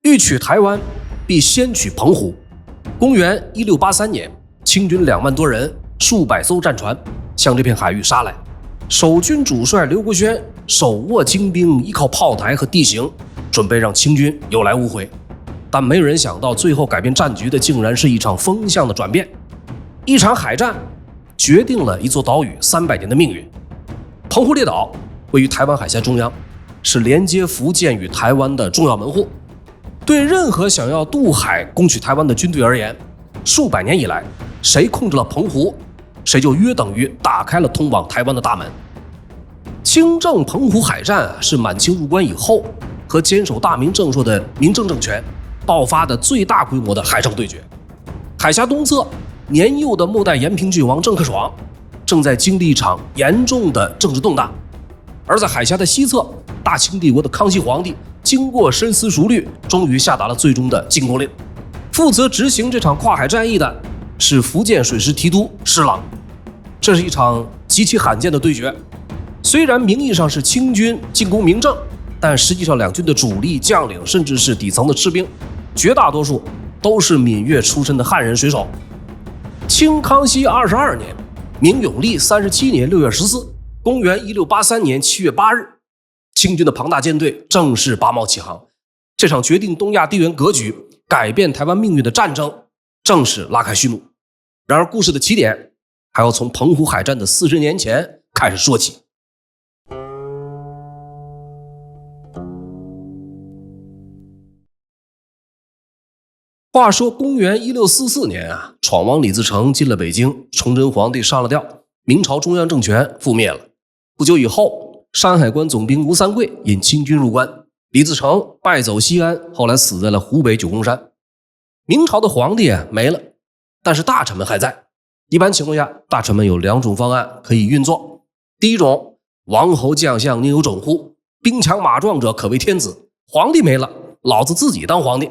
欲取台湾，必先取澎湖。公元1683年，清军2万多人，数百艘战船向这片海域杀来。守军主帅刘国轩手握精兵，依靠炮台和地形，准备让清军有来无回。但没有人想到，最后改变战局的竟然是一场风向的转变。一场海战决定了一座岛屿300年的命运。澎湖列岛位于台湾海峡中央，是连接福建与台湾的重要门户。对任何想要渡海攻取台湾的军队而言，数百年以来，谁控制了澎湖，谁就约等于打开了通往台湾的大门。清正澎湖海战是满清入关以后和坚守大明正朔的明正政权爆发的最大规模的海上对决。海峡东侧，年幼的末代延平郡王郑克爽正在经历一场严重的政治动荡，而在海峡的西侧，大清帝国的康熙皇帝经过深思熟虑，终于下达了最终的进攻令。负责执行这场跨海战役的是福建水师提督施琅。这是一场极其罕见的对决。虽然名义上是清军进攻明正，但实际上两军的主力将领甚至是底层的士兵，绝大多数都是闽粤出身的汉人水手。清康熙22年，明永历37年6月14，公元1683年7月8日，清军的庞大舰队正式拔锚起航。这场决定东亚地缘格局、改变台湾命运的战争正式拉开序幕。然而故事的起点还要从澎湖海战的40年前开始说起。话说公元1644年闯王李自成进了北京，崇祯皇帝上了吊，明朝中央政权覆灭了。不久以后，山海关总兵吴三桂引清军入关，李自成败走西安，后来死在了湖北九宫山。明朝的皇帝没了，但是大臣们还在。一般情况下，大臣们有2种方案可以运作。第一种，王侯将相宁有种乎，兵强马壮者可为天子，皇帝没了，老子自己当皇帝。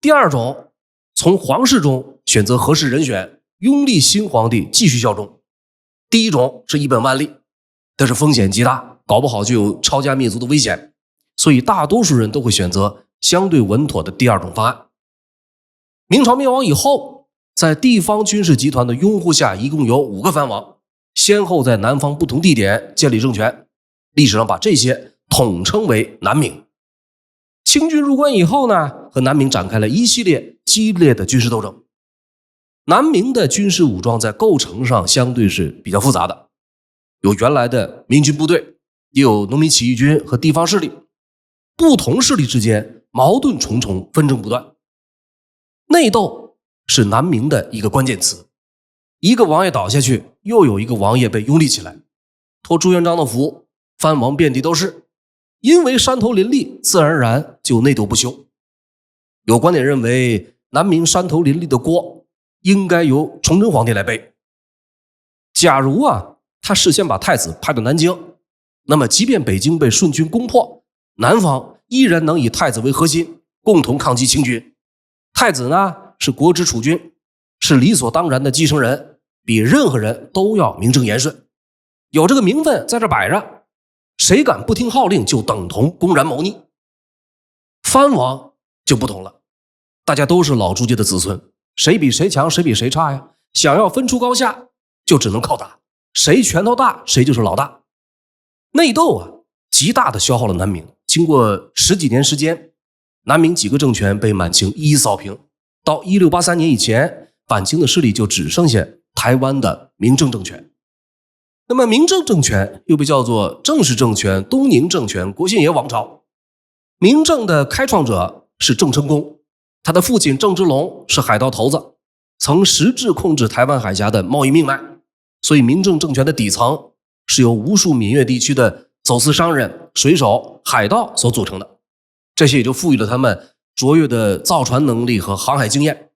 第二种，从皇室中选择合适人选，拥立新皇帝继续效忠。第一种是一本万利，但是风险极大，搞不好就有抄家灭族的危险，所以大多数人都会选择相对稳妥的第二种方案。明朝灭亡以后，在地方军事集团的拥护下，一共有5个藩王，先后在南方不同地点建立政权，历史上把这些统称为南明。清军入关以后呢，和南明展开了一系列激烈的军事斗争。南明的军事武装在构成上相对是比较复杂的，有原来的民军部队，也有农民起义军和地方势力，不同势力之间矛盾重重，纷争不断。内斗是南明的一个关键词，一个王爷倒下去，又有一个王爷被拥立起来，托朱元璋的福，藩王遍地都是。因为山头林立，自然而然就内斗不休。有观点认为，南明山头林立的锅应该由崇祯皇帝来背。假如他事先把太子派到南京，那么即便北京被顺军攻破，南方依然能以太子为核心，共同抗击清军。太子呢，是国之储君，是理所当然的继承人，比任何人都要名正言顺。有这个名分在这摆着，谁敢不听号令，就等同公然谋逆。藩王就不同了，大家都是老朱家的子孙，谁比谁强，谁比谁差呀？想要分出高下，就只能靠打，谁拳头大，谁就是老大。内斗极大的消耗了南明。经过10几年时间，南明几个政权被满清一一扫平。到1683年以前，反清的势力就只剩下台湾的明正政权。那么明正政权又被叫做正式政权、东宁政权、国姓爷王朝。明正的开创者是郑成功，他的父亲郑芝龙是海盗头子，曾实质控制台湾海峡的贸易命脉，所以明正政权的底层是由无数闽粤地区的走私商人、水手、海盗所组成的，这些也就赋予了他们卓越的造船能力和航海经验。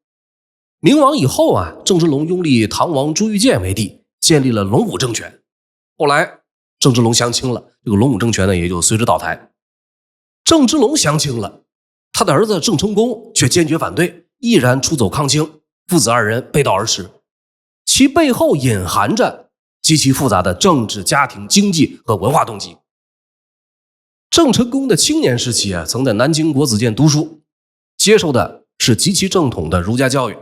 明亡以后郑芝龙拥立唐王朱玉建为帝，建立了龙武政权。后来郑芝龙降清了，这个龙武政权呢也就随之倒台。郑芝龙降清了，他的儿子郑成功却坚决反对，毅然出走抗清，父子2人背道而驰。其背后隐含着极其复杂的政治、家庭、经济和文化动机。郑成功的青年时期曾在南京国子监读书，接受的是极其正统的儒家教育。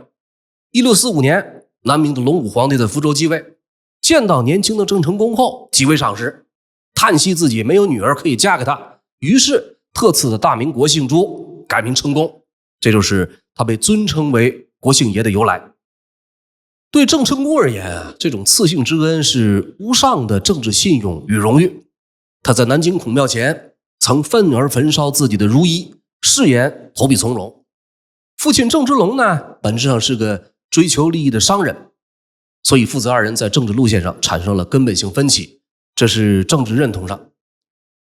1645年，南明的隆武皇帝在福州继位，见到年轻的郑成功后极为赏识，叹息自己没有女儿可以嫁给他，于是特赐的大明国姓朱，改名成功，这就是他被尊称为国姓爷的由来。对郑成功而言，这种赐姓之恩是无上的政治信用与荣誉。他在南京孔庙前曾愤而焚烧自己的儒衣，誓言投笔从戎。父亲郑芝龙呢，本质上是个追求利益的商人，所以父子二人在政治路线上产生了根本性分歧，这是政治认同上。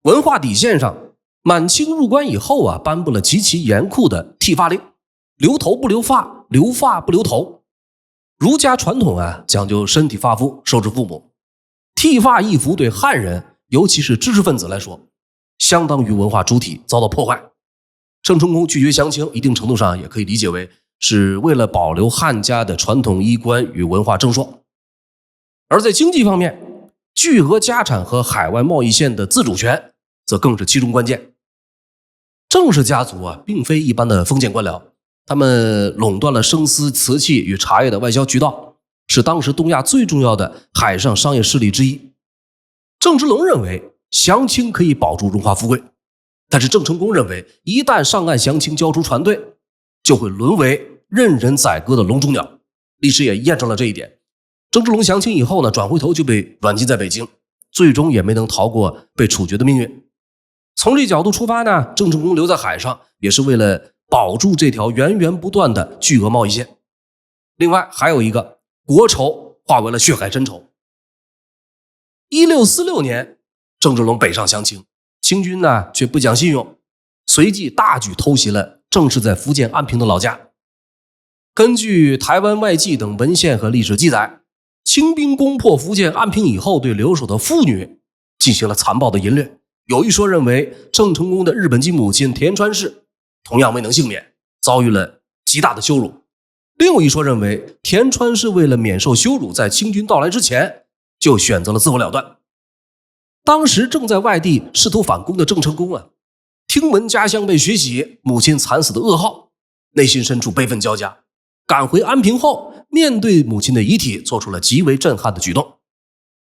文化底线上，满清入关以后颁布了极其严酷的剃发令，留头不留发，留发不留头。儒家传统讲究身体发肤，受之父母。剃发易服对汉人，尤其是知识分子来说，相当于文化主体遭到破坏。郑成功拒绝降清，一定程度上也可以理解为是为了保留汉家的传统衣冠与文化正说。而在经济方面，巨额家产和海外贸易线的自主权则更是其中关键。郑氏家族并非一般的封建官僚，他们垄断了生丝、瓷器与茶叶的外销渠道，是当时东亚最重要的海上商业势力之一。郑芝龙认为降清可以保住荣华富贵，但是郑成功认为一旦上岸降清交出船队，就会沦为任人宰割的笼中鸟。历史也验证了这一点。郑芝龙降清以后呢，转回头就被软禁在北京，最终也没能逃过被处决的命运。从这角度出发呢，郑成功留在海上也是为了保住这条源源不断的巨额贸易线。另外还有一个，国仇化为了血海深仇。1646年，郑芝龙北上降清，清军呢却不讲信用，随即大举偷袭了郑氏在福建安平的老家。根据台湾外记等文献和历史记载，清兵攻破福建安平以后，对留守的妇女进行了残暴的淫掠。有一说认为郑成功的日本籍母亲田川氏同样未能幸免，遭遇了极大的羞辱。另有一说认为田川氏为了免受羞辱，在清军到来之前就选择了自我了断。当时正在外地试图反攻的郑成功听闻家乡被血洗，母亲惨死的噩耗，内心深处悲愤交加。赶回安平后，面对母亲的遗体，做出了极为震撼的举动。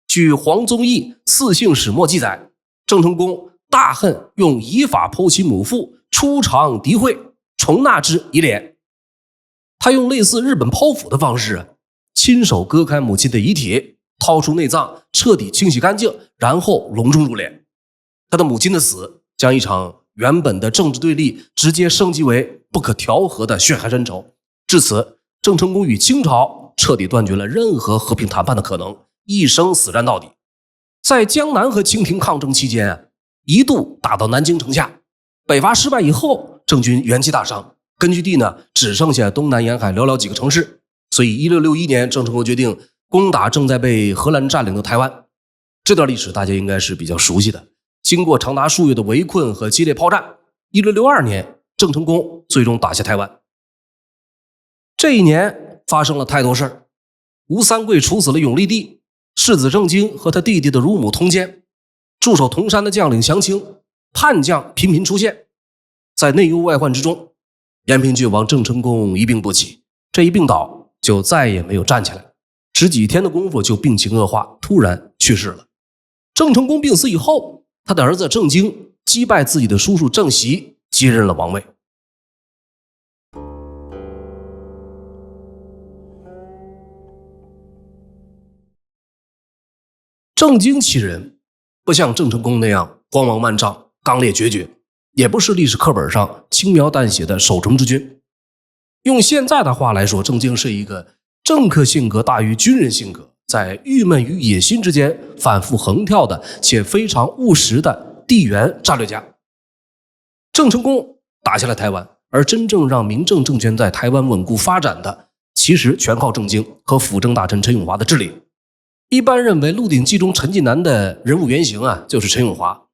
据黄宗义《赐姓始末》记载，郑成功大恨，用以法剖其母父，出场诋毁，重纳之以敛。他用类似日本剖腹的方式，亲手割开母亲的遗体，掏出内脏，彻底清洗干净，然后隆重入殓。他的母亲的死，将一场原本的政治对立直接升级为不可调和的血海深仇。至此，郑成功与清朝彻底断绝了任何和平谈判的可能，一生死战到底。在江南和清廷抗争期间一度打到南京城下。北伐失败以后，郑军元气大伤，根据地呢只剩下东南沿海寥寥几个城市，所以1661年郑成功决定攻打正在被荷兰占领的台湾。这段历史大家应该是比较熟悉的。经过长达数月的围困和激烈炮战，1662年郑成功最终打下台湾。这一年发生了太多事儿。吴三桂处死了永历帝，世子郑经和他弟弟的乳母通奸，驻守铜山的将领降清，叛将频频出现。在内忧外患之中，延平郡王郑成功一病不起，这一病倒就再也没有站起来，只几天的功夫就病情恶化，突然去世了。郑成功病死以后，他的儿子郑经击败自己的叔叔郑袭，接任了王位。郑经其人不像郑成功那样光芒万丈、刚烈决绝，也不是历史课本上轻描淡写的守城之君。用现在的话来说，郑经是一个政客性格大于军人性格，在郁闷与野心之间反复横跳的且非常务实的地缘战略家。郑成功打下了台湾，而真正让明郑政权在台湾稳固发展的，其实全靠郑经和辅政大臣陈永华的治理。一般认为《鹿鼎记》中陈近南的人物原型就是陈永华。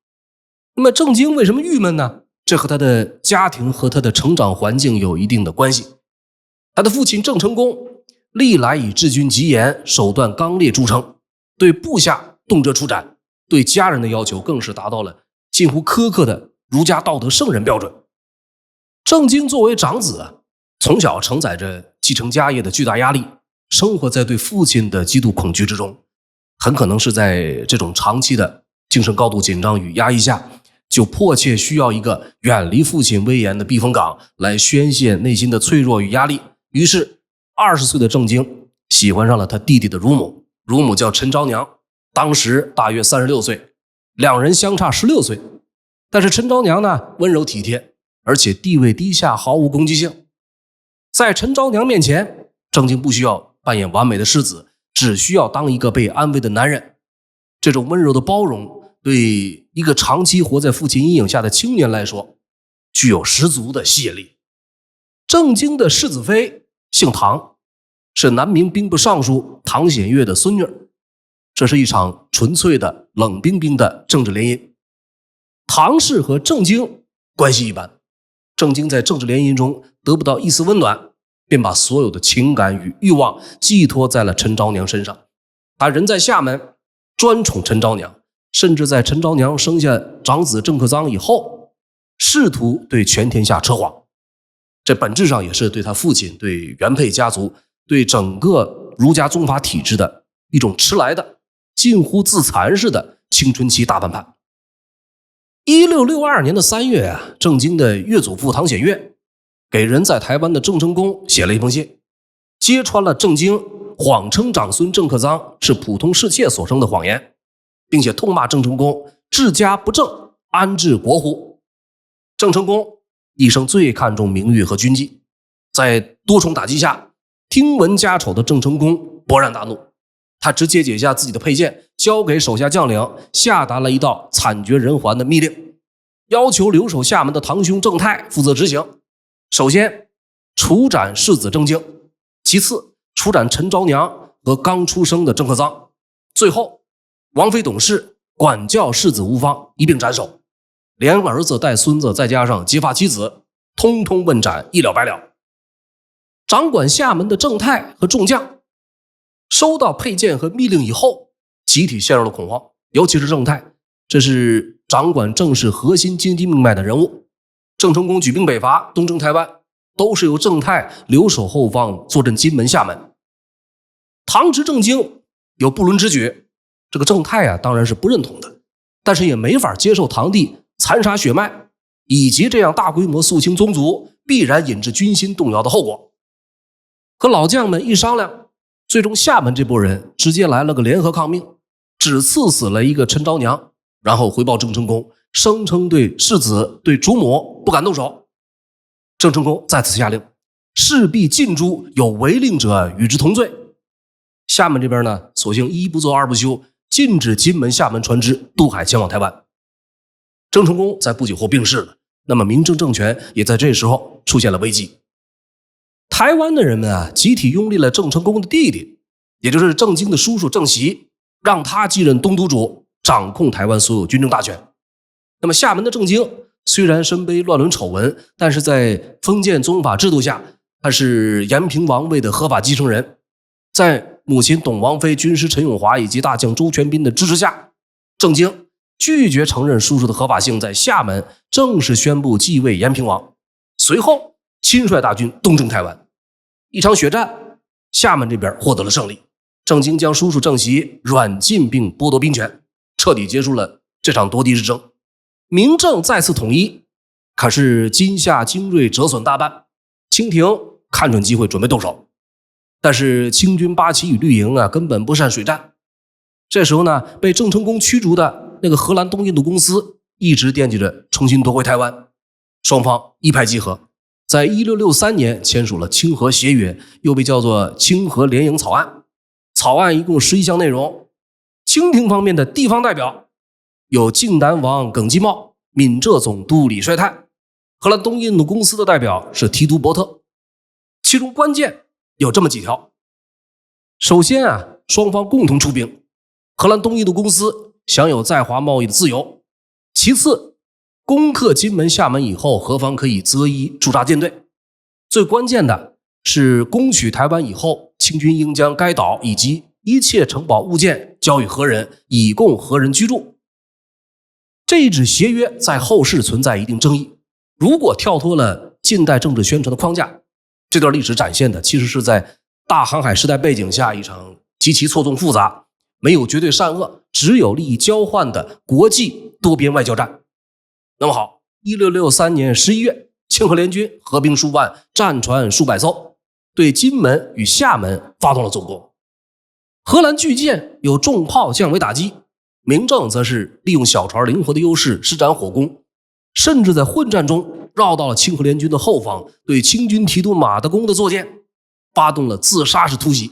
那么郑经为什么郁闷呢？这和他的家庭和他的成长环境有一定的关系。他的父亲郑成功历来以治军极严、手段刚烈著称，对部下动辄出斩，对家人的要求更是达到了近乎苛刻的儒家道德圣人标准。郑经作为长子，从小承载着继承家业的巨大压力，生活在对父亲的极度恐惧之中。很可能是在这种长期的精神高度紧张与压抑下，就迫切需要一个远离父亲威严的避风港来宣泄内心的脆弱与压力。于是20岁的郑经喜欢上了他弟弟的乳母，乳母叫陈昭娘，当时大约36岁，两人相差16岁。但是陈昭娘呢，温柔体贴，而且地位低下，毫无攻击性。在陈昭娘面前，郑经不需要扮演完美的世子，只需要当一个被安慰的男人。这种温柔的包容，对一个长期活在父亲阴影下的青年来说，具有十足的吸引力。郑经的世子妃姓唐，是南明兵部尚书唐显岳的孙女。这是一场纯粹的冷冰冰的政治联姻。唐氏和郑经关系一般，郑经在政治联姻中得不到一丝温暖，便把所有的情感与欲望寄托在了陈昭娘身上。他人在厦门，专宠陈昭娘，甚至在陈昭娘生下长子郑克臧以后，试图对全天下扯谎。这本质上也是对他父亲、对原配家族、对整个儒家宗法体制的一种迟来的近乎自残式的青春期大反叛。1662年的3月啊，郑经的岳祖父唐显岳给人在台湾的郑成功写了一封信，揭穿了郑经谎称长孙郑克臧是普通侍妾所生的谎言，并且痛骂郑成功治家不正，安治国乎。郑成功一生最看重名誉和军纪，在多重打击下，听闻家丑的郑成功勃然大怒，他直接解下自己的佩剑，交给手下将领，下达了一道惨绝人寰的密令，要求留守厦门的堂兄郑泰负责执行。首先处斩世子郑经，其次处斩陈昭娘和刚出生的郑克臧，最后王妃董氏管教世子吴方一并斩首，连儿子带孙子再加上结发妻子，通通问斩，一了百了。掌管厦门的郑泰和众将收到佩剑和密令以后，集体陷入了恐慌，尤其是郑泰，这是掌管郑氏核心经济命脉的人物。郑成功举兵北伐，东征台湾，都是由郑泰留守后方，坐镇金门、厦门。唐执郑经有不伦之举，这个郑泰啊当然是不认同的，但是也没法接受堂弟残杀血脉，以及这样大规模肃清宗族必然引致军心动摇的后果。和老将们一商量，最终厦门这波人直接来了个联合抗命，只赐死了一个陈昭娘，然后回报郑成功，声称对世子、对主母不敢动手。郑成功再次下令，势必尽诛有违令者，与之同罪。厦门这边呢，索性一不做二不休，禁止金门、厦门船只渡海前往台湾。郑成功在不久后病逝了，那么明郑政权也在这时候出现了危机。台湾的人们啊，集体拥立了郑成功的弟弟，也就是郑经的叔叔郑袭，让他继任东都主，掌控台湾所有军政大权。那么厦门的郑经虽然身背乱伦丑闻，但是在封建宗法制度下，他是延平王位的合法继承人。在母亲董王妃、军师陈永华以及大将周全斌的支持下，郑经拒绝承认叔叔的合法性，在厦门正式宣布继位延平王，随后亲率大军东征台湾。一场血战，厦门这边获得了胜利，郑经将叔叔郑袭软禁并剥夺兵权，彻底结束了这场夺嫡之争。明郑再次统一，可是金厦精锐折损大半，清廷看准机会准备动手，但是清军八旗与绿营啊根本不善水战。这时候呢，被郑成功驱逐的那个荷兰东印度公司一直惦记着重新夺回台湾，双方一拍即合，在1663年签署了清荷协约，又被叫做清荷联营草案。草案一共11项内容，清廷方面的地方代表有靖南王耿继茂、闽浙总督李帅泰，荷兰东印度公司的代表是提督伯特。其中关键有这么几条。首先啊，双方共同出兵，荷兰东印度公司享有在华贸易的自由。其次，攻克金门、厦门以后，何方可以择一驻扎舰队。最关键的是，攻取台湾以后，清军应将该岛以及一切城堡物件交予荷人，以供荷人居住。这一纸协约在后世存在一定争议，如果跳脱了近代政治宣传的框架。这段历史展现的其实是在大航海时代背景下一场极其错综复杂、没有绝对善恶，只有利益交换的国际多边外交战。那么好，1663年11月，清河联军合兵数万，战船数百艘，对金门与厦门发动了总攻。荷兰巨舰有重炮降为打击，明政则是利用小船灵活的优势施展火攻，甚至在混战中绕到了清河联军的后方，对清军提督马德公的坐舰发动了自杀式突袭。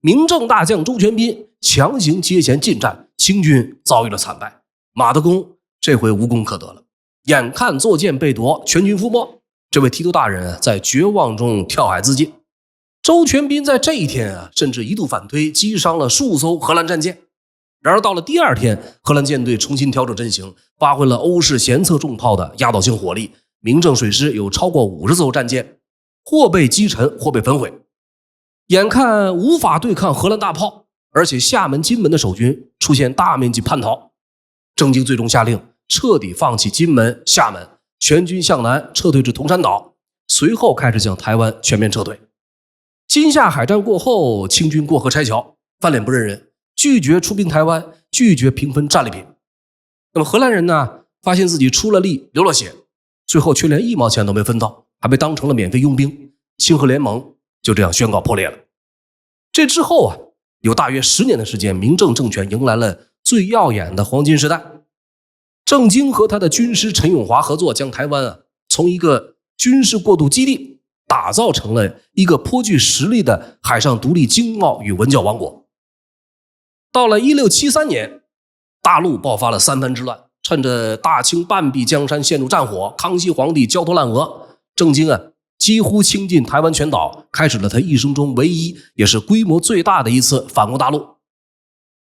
明政大将周全斌强行接前进战，清军遭遇了惨败，马德公这回无功可得了。眼看坐舰被夺，全军覆没，这位提督大人在绝望中跳海自尽。周全斌在这一天甚至一度反推，击伤了数艘荷兰战舰。然而到了第二天，荷兰舰队重新调整阵型，发挥了欧式舷侧重炮的压倒性火力，明政水师有超过50艘战舰，或被击沉，或被焚毁。眼看无法对抗荷兰大炮，而且厦门、金门的守军出现大面积叛逃，郑经最终下令彻底放弃金门、厦门，全军向南撤退至铜山岛，随后开始向台湾全面撤退。金厦海战过后，清军过河拆桥，翻脸不认人，拒绝出兵台湾，拒绝平分战利品。那么荷兰人呢，发现自己出了力流了血，最后却连1毛钱都没分到，还被当成了免费佣兵。清荷联盟就这样宣告破裂了。这之后有大约10年的时间，明政政权迎来了最耀眼的黄金时代。郑经和他的军师陈永华合作，将台湾从一个军事过渡基地打造成了一个颇具实力的海上独立经贸与文教王国。到了1673年，大陆爆发了三藩之乱，趁着大清半壁江山陷入战火，康熙皇帝焦头烂额，郑经几乎倾尽台湾全岛，开始了他一生中唯一也是规模最大的一次反攻大陆。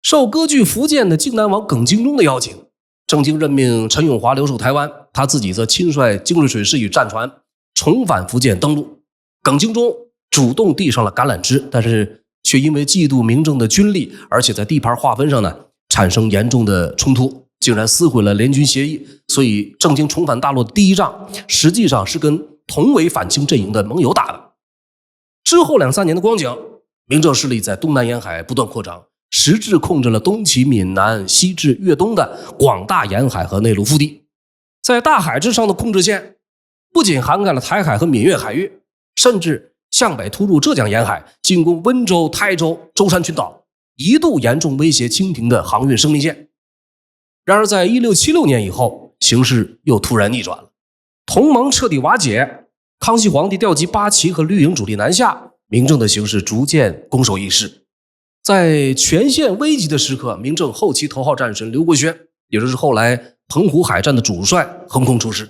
受割据福建的靖南王耿精忠的邀请，郑经任命陈永华留守台湾，他自己则亲率精锐水师与战船重返福建登陆。耿精忠主动递上了橄榄枝，但是却因为嫉妒明政的军力，而且在地盘划分上产生严重的冲突，竟然撕毁了联军协议。所以郑经重返大陆的第一仗实际上是跟同为反清阵营的盟友打的。之后2-3年的光景，明政势力在东南沿海不断扩张，实质控制了东起闽南，西至粤东的广大沿海和内陆腹地。在大海之上的控制线不仅涵盖了台海和闽粤海域，甚至向北突入浙江沿海，进攻温州、台州、舟山群岛，一度严重威胁清廷的航运生命线。然而在1676年以后，形势又突然逆转了，同盟彻底瓦解，康熙皇帝调集八旗和绿营主力南下，明政的形势逐渐攻守易势。在全线危急的时刻，明政后期头号战神刘国轩，也就是后来澎湖海战的主帅，横空出世。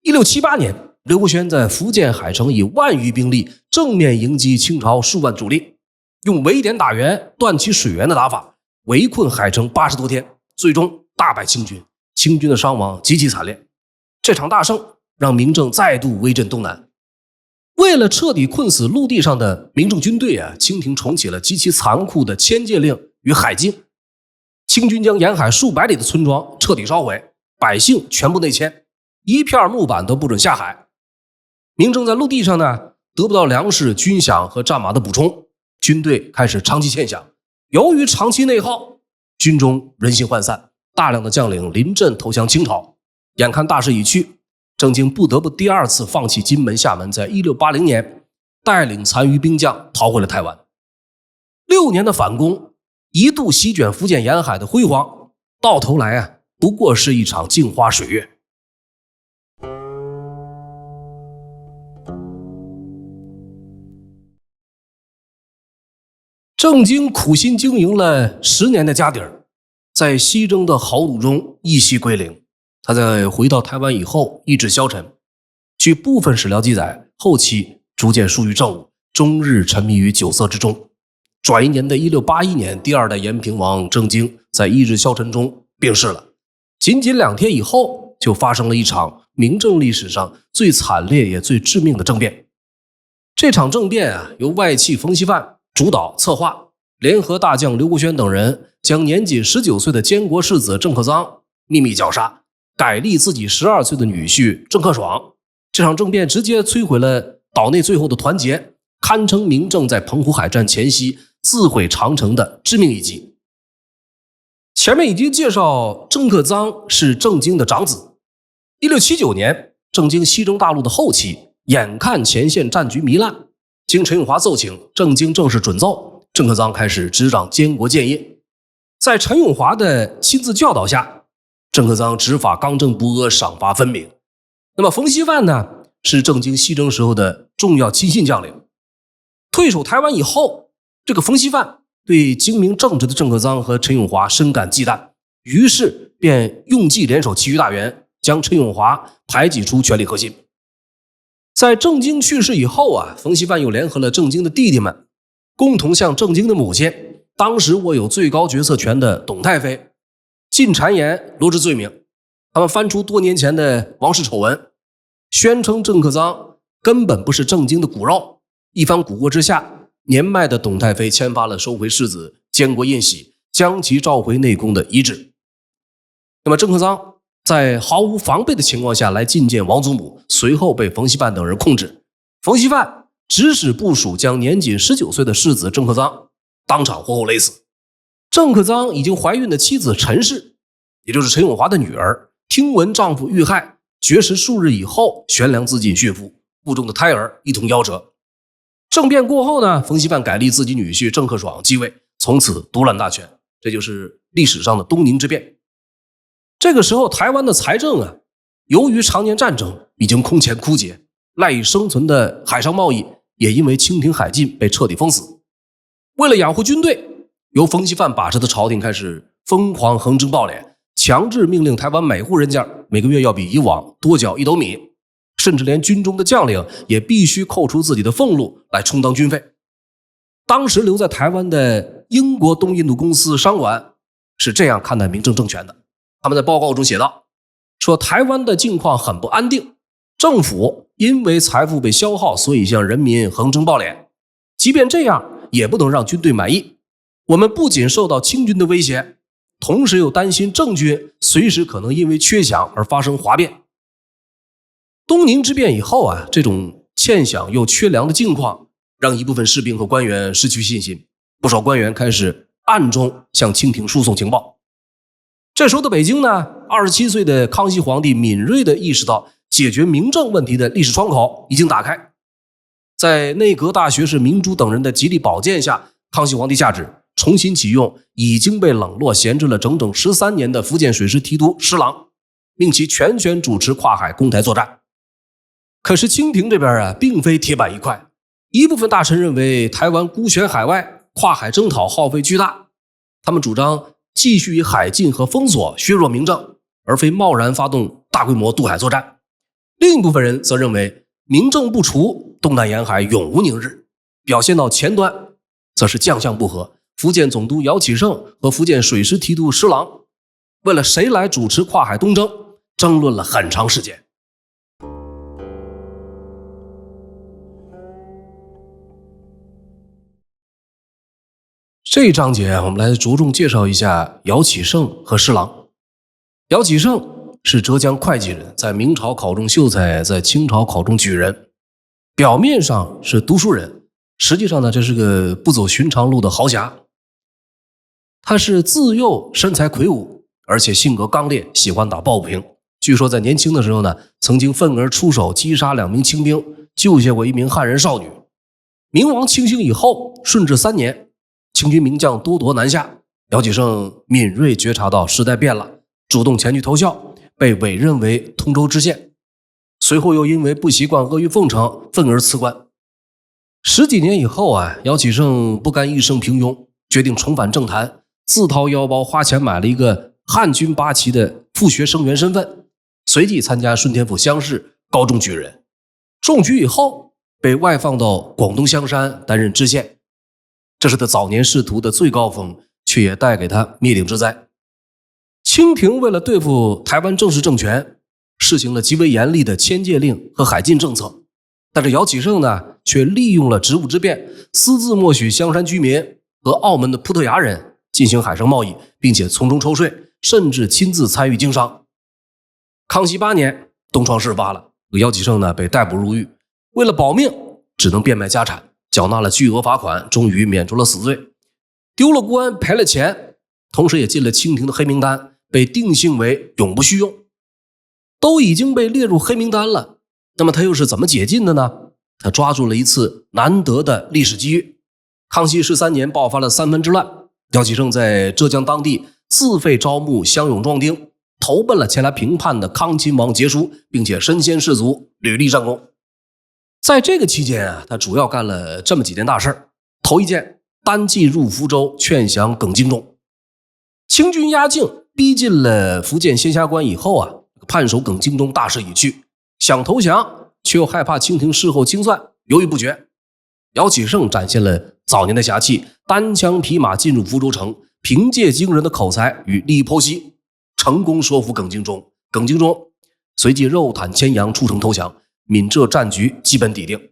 1678年，刘国轩在福建海城以10000余兵力正面迎击清朝数万主力，用围点打援、断其水源的打法，围困海城80多天，最终大败清军，清军的伤亡极其惨烈。这场大胜让明政再度威震东南。为了彻底困死陆地上的明政军队清廷重启了极其残酷的迁界令与海禁。清军将沿海数百里的村庄彻底烧毁，百姓全部内迁，一片木板都不准下海。明政在陆地上得不到粮食、军饷和战马的补充，军队开始长期欠饷。由于长期内耗，军中人心涣散，大量的将领临阵投降清朝。眼看大势已去，郑经不得不第二次放弃金门、厦门，在1680年带领残余兵将逃回了台湾。6年的反攻一度席卷福建沿海的辉煌，到头来不过是一场镜花水月。郑经苦心经营了10年的家底儿，在西征的豪赌中一夕归零。他在回到台湾以后意志消沉，据部分史料记载，后期逐渐疏于政务，终日沉迷于酒色之中。转一年的1681年，第2代延平王郑经在意志消沉中病逝了。仅仅2天以后，就发生了一场明政历史上最惨烈也最致命的政变。这场政变由外戚冯锡范主导策划，联合大将刘国轩等人，将年仅19岁的监国世子郑克臧秘密绞杀，改立自己12岁的女婿郑克爽。这场政变直接摧毁了岛内最后的团结，堪称明郑在澎湖海战前夕自毁长城的致命一击。前面已经介绍郑克臧是郑经的长子。1679年，郑经西征大陆的后期，眼看前线战局糜烂，经陈永华奏请，郑经正式准奏，郑克臧开始执掌监国建业。在陈永华的亲自教导下，郑克臧执法刚正不阿，赏罚分明。那么冯锡范呢，是郑经西征时候的重要亲信将领。退守台湾以后，这个冯锡范对精明正直的郑克臧和陈永华深感忌惮，于是便用计联手其余大员，将陈永华排挤出权力核心。在郑经去世以后啊，冯锡范又联合了郑经的弟弟们，共同向郑经的母亲，当时握有最高决策权的董太妃进谗言罗织罪名。他们翻出多年前的王室丑闻，宣称郑克臧根本不是郑经的骨肉。一番蛊惑之下，年迈的董太妃签发了收回世子监国印玺，将其召回内宫的遗旨。那么郑克臧在毫无防备的情况下来觐见王祖母，随后被冯锡范等人控制。冯锡范指使部属将年仅19岁的世子郑克臧当场活活勒死。郑克臧已经怀孕的妻子陈氏，也就是陈永华的女儿，听闻丈夫遇害，绝食数日以后悬梁自尽殉父，腹中的胎儿一同夭折。政变过后呢，冯锡范改立自己女婿郑克爽继位，从此独揽大权，这就是历史上的东宁之变。这个时候台湾的财政啊，由于常年战争已经空前枯竭，赖以生存的海上贸易也因为清廷海禁被彻底封死。为了养护军队，由冯锡范把持的朝廷开始疯狂横征暴敛，强制命令台湾每户人家每个月要比以往多缴1斗米，甚至连军中的将领也必须扣除自己的俸禄来充当军费。当时留在台湾的英国东印度公司商馆是这样看待明郑政权的，他们在报告中写道，说台湾的境况很不安定，政府因为财富被消耗，所以向人民横征暴敛，即便这样也不能让军队满意。我们不仅受到清军的威胁，同时又担心郑军随时可能因为缺饷而发生哗变。东宁之变以后啊，这种欠饷又缺粮的境况让一部分士兵和官员失去信心，不少官员开始暗中向清廷输送情报。这时候的北京呢，27岁的康熙皇帝敏锐地意识到解决明郑问题的历史窗口已经打开。在内阁大学士明珠等人的极力保荐下，康熙皇帝下旨重新启用已经被冷落闲置了整整13年的福建水师提督施琅，命其全权主持跨海攻台作战。可是清廷这边啊，并非铁板一块，一部分大臣认为台湾孤悬海外，跨海征讨耗费巨大，他们主张继续以海禁和封锁削弱明郑，而非贸然发动大规模渡海作战。另一部分人则认为明郑不除，东南沿海永无宁日。表现到前端则是将相不和，福建总督姚启圣和福建水师提督施琅为了谁来主持跨海东征争论了很长时间。这一章节我们来着重介绍一下姚启圣和施琅。姚启圣是浙江会稽人，在明朝考中秀才，在清朝考中举人。表面上是读书人，实际上呢，这是个不走寻常路的豪侠。他是自幼身材魁梧，而且性格刚烈，喜欢打抱不平。据说在年轻的时候呢，曾经愤而出手击杀2名清兵，救下过1名汉人少女。明王清兴以后，顺治3年，清军名将多铎南下，姚启圣敏锐觉察到时代变了，主动前去投效，被委任为通州知县。随后又因为不习惯阿谀奉承，愤而辞官。10几年以后啊，姚启圣不甘一生平庸，决定重返政坛，自掏腰包花钱买了一个汉军8旗的复学生员身份，随即参加顺天府乡试，高中举人。中举以后被外放到广东香山担任知县，这是他早年仕途的最高峰，却也带给他灭顶之灾。清廷为了对付台湾正式政权，实行了极为严厉的迁界令和海禁政策，但是姚启圣呢，却利用了职务之便，私自默许香山居民和澳门的葡萄牙人进行海上贸易，并且从中抽税，甚至亲自参与经商。康熙8年，东窗事发了，姚启圣呢被逮捕入狱，为了保命，只能变卖家产，缴纳了巨额罚款，终于免除了死罪。丢了官，赔了钱，同时也进了清廷的黑名单，被定性为永不叙用。都已经被列入黑名单了，那么他又是怎么解禁的呢？他抓住了一次难得的历史机遇。康熙13年爆发了三藩之乱，姚启圣在浙江当地自费招募乡勇壮丁，投奔了前来平叛的康亲王杰叔，并且身先士卒，屡立战功。在这个期间啊，他主要干了这么几件大事。头一件，单骑入福州劝降耿精忠。清军压境，逼近了福建仙霞关以后啊，叛首耿精忠大势已去，想投降却又害怕清廷事后清算，犹豫不决。姚启圣展现了早年的侠气，单枪匹马进入福州城，凭借惊人的口才与利益剖析，成功说服耿精忠。耿精忠随即肉袒牵羊出城投降，闽浙战局基本底定。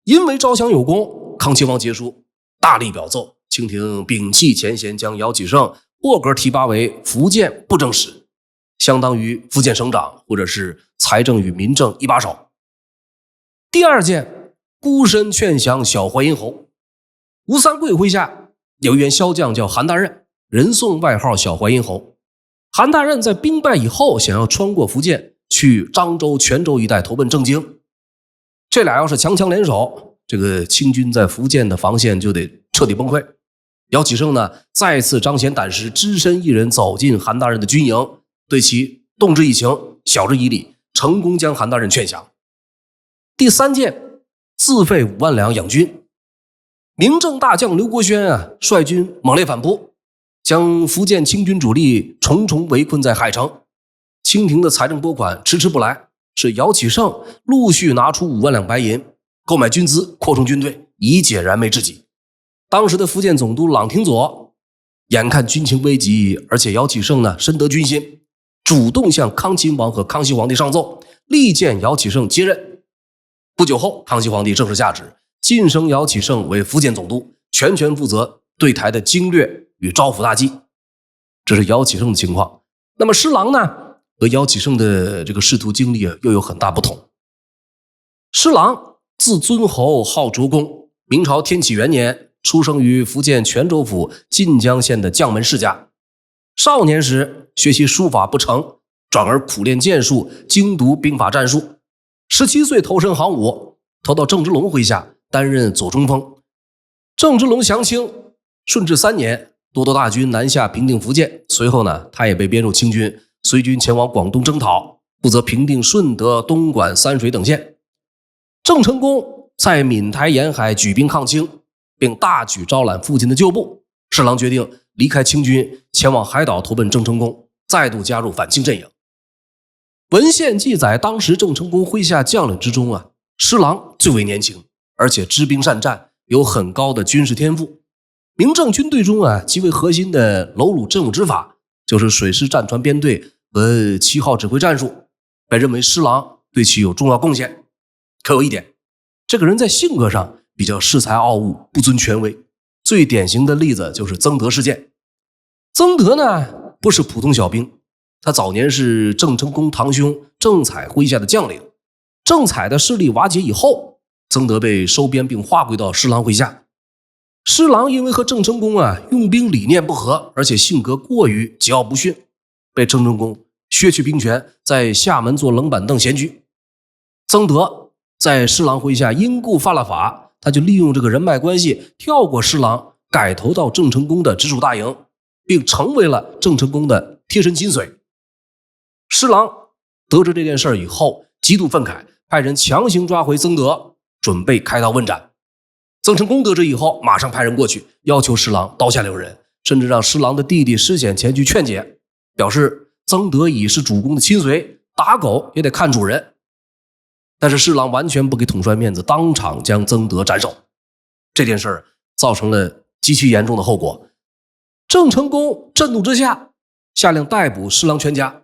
因为招降有功，康亲王杰叔大力表奏，清廷摒弃前嫌，将姚启圣破格提拔为福建布政使，相当于福建省长或者是财政与民政一把手。第二件，孤身劝降小淮阴侯。吴三桂麾下有一员骁将叫韩大任，人送外号小淮阴侯。韩大任在兵败以后，想要穿过福建去漳州、泉州一带投奔郑经。这俩要是强强联手，这个清军在福建的防线就得彻底崩溃。姚启圣呢，再次彰显胆识，只身一人走进韩大任的军营，对其动之以情，晓之以理，成功将韩大任劝降。第三件，自费5万两养军。明政大将刘国轩啊，率军猛烈反扑，将福建清军主力重重围困在海城。清廷的财政拨款迟迟不来，是姚启圣陆续拿出5万两白银，购买军资，扩充军队，以解燃眉之急。当时的福建总督朗廷佐眼看军情危急，而且姚启圣呢深得军心，主动向康亲王和康熙皇帝上奏，力荐姚启圣接任。不久后，康熙皇帝正式下旨，晋升姚启圣为福建总督，全权负责对台的经略与招抚大计。这是姚启圣的情况。那么施琅呢，和姚启圣的这个仕途经历又有很大不同。施琅字尊侯，号卓公，明朝天启元年出生于福建泉州府晋江县的将门世家。少年时学习书法不成，转而苦练剑术，精读兵法战术。17岁投身行伍，投到郑芝龙麾下，担任左中锋。郑芝龙降清，顺治3年，多多大军南下平定福建。随后呢，他也被编入清军，随军前往广东征讨，负责平定顺德、东莞、三水等县。郑成功在闽台沿海举兵抗清，并大举招揽父亲的旧部。施琅决定离开清军，前往海岛投奔郑成功，再度加入反清阵营。文献记载，当时郑成功麾下将领之中啊，施琅最为年轻，而且知兵善战，有很高的军事天赋。明政军队中啊，极为核心的楼鲁镇武之法，就是水师战船编队和7号指挥战术，被认为施琅对其有重要贡献。可有一点，这个人在性格上比较恃才傲物，不尊权威。最典型的例子就是曾德事件。曾德呢，不是普通小兵，他早年是郑成功堂兄郑采麾下的将领。郑采的势力瓦解以后，曾德被收编并划归到施琅麾下。施琅因为和郑成功啊用兵理念不合，而且性格过于桀骜不驯，被郑成功削去兵权，在厦门做冷板凳闲居。曾德在施琅麾下因故犯了法，他就利用这个人脉关系，跳过施琅，改投到郑成功的直属大营，并成为了郑成功的贴身亲随。施琅得知这件事以后，极度愤慨，派人强行抓回曾德，准备开刀问斩。曾成功得知以后，马上派人过去，要求施琅刀下留人，甚至让施琅的弟弟施显前去劝解，表示曾德已是主公的亲随，打狗也得看主人。但是施琅完全不给统帅面子，当场将曾德斩首。这件事造成了极其严重的后果。郑成功震怒之下，下令逮捕施琅全家。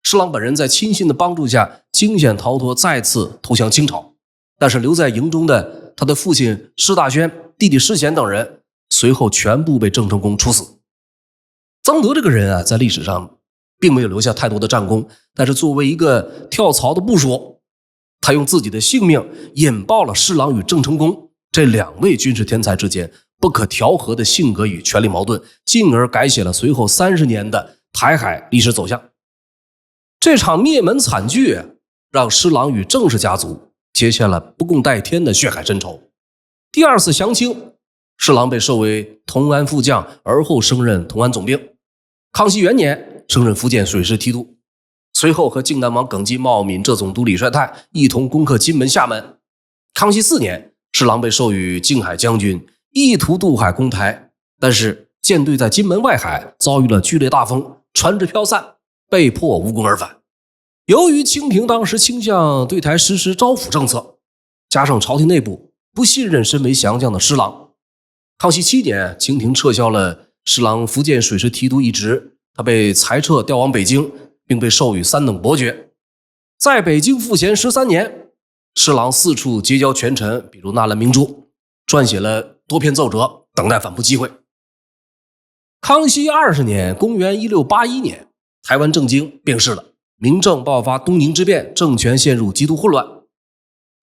施琅本人在亲信的帮助下惊险逃脱，再次投降清朝。但是留在营中的他的父亲施大轩、弟弟施显等人，随后全部被郑成功处死。曾德这个人啊，在历史上并没有留下太多的战功，但是作为一个跳槽的部属，他用自己的性命引爆了施琅与郑成功这两位军事天才之间不可调和的性格与权力矛盾，进而改写了随后30年的台海历史走向。这场灭门惨剧让施琅与郑氏家族结下了不共戴天的血海深仇。第二次降清，施琅被授为同安副将，而后升任同安总兵。康熙元年升任福建水师提督，随后和靖难王耿继、茂闽浙总督李帅泰一同攻克金门、厦门。康熙4年，施琅被授予靖海将军，意图渡海攻台，但是舰队在金门外海遭遇了剧烈大风，船只飘散，被迫无功而返。由于清廷当时倾向对台实施招抚政策，加上朝廷内部不信任身为降将的施琅，康熙7年，清廷撤销了施琅福建水师提督一职，他被裁撤调往北京，并被授予3等伯爵。在北京赋闲13年，施琅四处结交权臣，比如纳兰明珠，撰写了多篇奏折，等待反扑机会。康熙20年，公元1681年，台湾政经病逝了，明政爆发东宁之变，政权陷入极度混乱。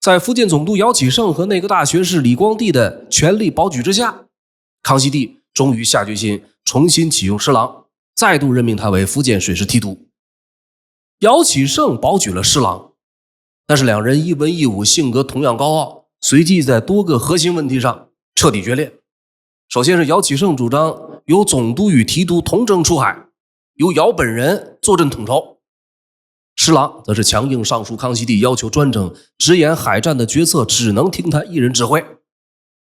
在福建总督姚启圣和内阁大学士李光地的全力保举之下，康熙帝终于下决心重新启用施琅，再度任命他为福建水师提督。姚启圣保举了施琅，但是两人一文一武，性格同样高傲，随即在多个核心问题上彻底决裂。首先是姚启圣主张由总督与提督同征出海，由姚本人坐镇统筹。施琅则是强硬上书康熙帝，要求专政，直言海战的决策只能听他一人指挥。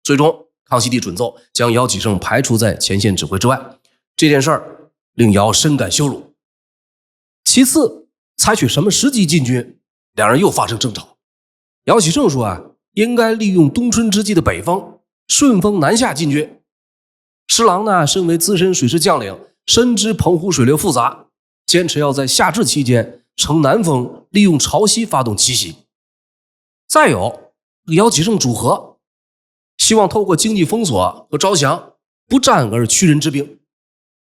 最终康熙帝准奏，将姚启圣排除在前线指挥之外。这件事儿令姚深感羞辱。其次，采取什么时机进军，两人又发生争吵。姚启圣说应该利用冬春之际的北风，顺风南下进军。施琅呢，身为资深水师将领，深知澎湖水流复杂，坚持要在夏至期间乘南风，利用潮汐发动奇袭。再有，姚启圣主和，希望透过经济封锁和招降，不战而屈人之兵。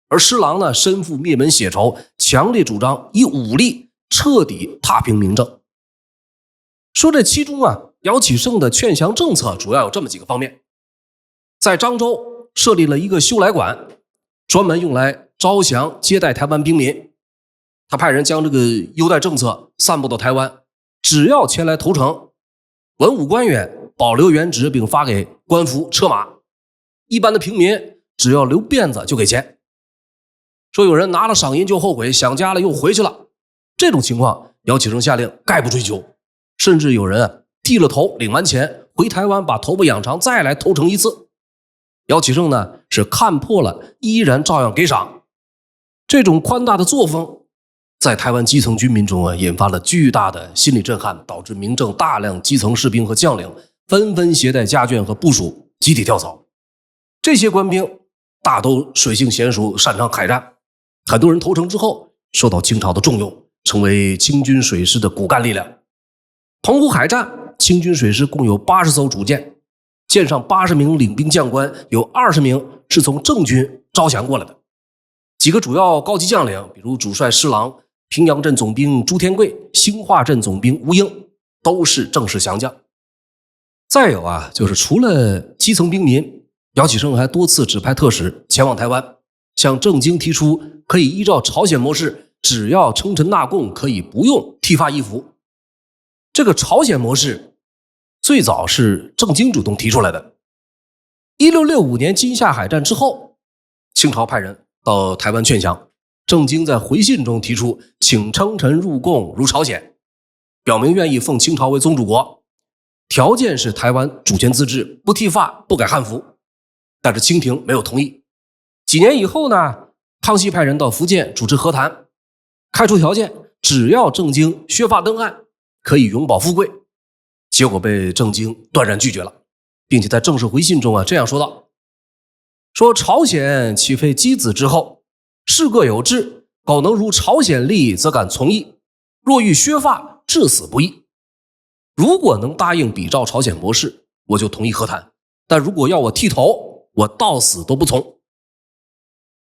而施琅呢，身负灭门血仇，强烈主张以武力彻底踏平明政。说这其中姚启圣的劝降政策主要有这么几个方面。在漳州设立了一个修来馆，专门用来招降接待台湾兵民。他派人将这个优待政策散布到台湾，只要前来投诚，文武官员保留原职，并发给官服车马。一般的平民只要留辫子就给钱。说有人拿了赏银就后悔，想家了又回去了，这种情况姚启圣下令概不追究，甚至有人剃了头，领完钱回台湾把头发养长，再来投诚一次。姚启圣呢是看破了，依然照样给赏。这种宽大的作风在台湾基层军民中引发了巨大的心理震撼，导致明政大量基层士兵和将领纷纷携带家眷和部属集体跳槽。这些官兵大都水性娴熟，擅长海战，很多人投诚之后受到清朝的重用，成为清军水师的骨干力量。澎湖海战，清军水师共有80艘主舰，舰上80名领兵将官，有20名是从郑军招降过来的。几个主要高级将领，比如主帅施琅、平阳镇总兵朱天贵、兴化镇总兵吴英，都是正式降将。再有就是除了基层兵民，姚启圣还多次指派特使前往台湾，向郑经提出可以依照朝鲜模式，只要称臣纳贡，可以不用剃发易服。这个朝鲜模式最早是郑经主动提出来的。1665年金夏海战之后，清朝派人到台湾劝降，郑经在回信中提出请称臣入贡如朝鲜，表明愿意奉清朝为宗主国，条件是台湾主权自治，不剃发，不改汉服。但是清廷没有同意。几年以后呢，康熙派人到福建主持和谈，开出条件，只要郑经削发登岸，可以永保富贵。结果被郑经断然拒绝了，并且在正式回信中这样说道：说朝鲜岂非箕子之后，事各有志，苟能如朝鲜力，则敢从议；若欲削发，至死不易。如果能答应比照朝鲜模式，我就同意和谈，但如果要我剃头，我到死都不从。